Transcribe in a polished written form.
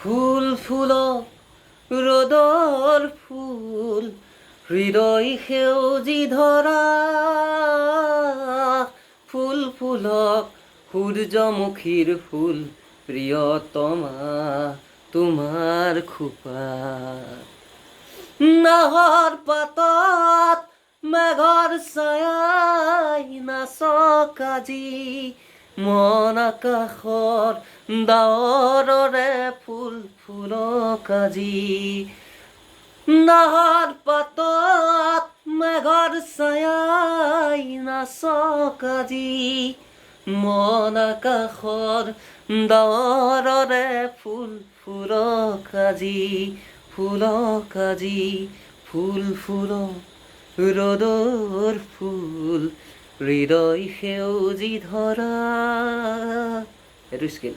ফুল ফুলক ৰ'দৰ ফুল হৃদয় সেউজী ধৰা ফুল ফুলক সূৰ্যমুখীৰ ফুল প্ৰিয়তমা তোমাৰ খোপা নাহৰ পাতত মেঘৰ ছায়াই নাচক আজি মন আকাশৰ ডাৱৰৰে ফুল ফুলক আজি নাহৰ পাতত মেঘৰ ছায়াই নাচক আজি মন আকাশৰ ডাৱৰৰে ফুল ফুলক আজি ফুলক আজি ফুল ফুলক ৰ'দৰ ফুল হৃদয় সেউজী ধৰা এইটো স্কেল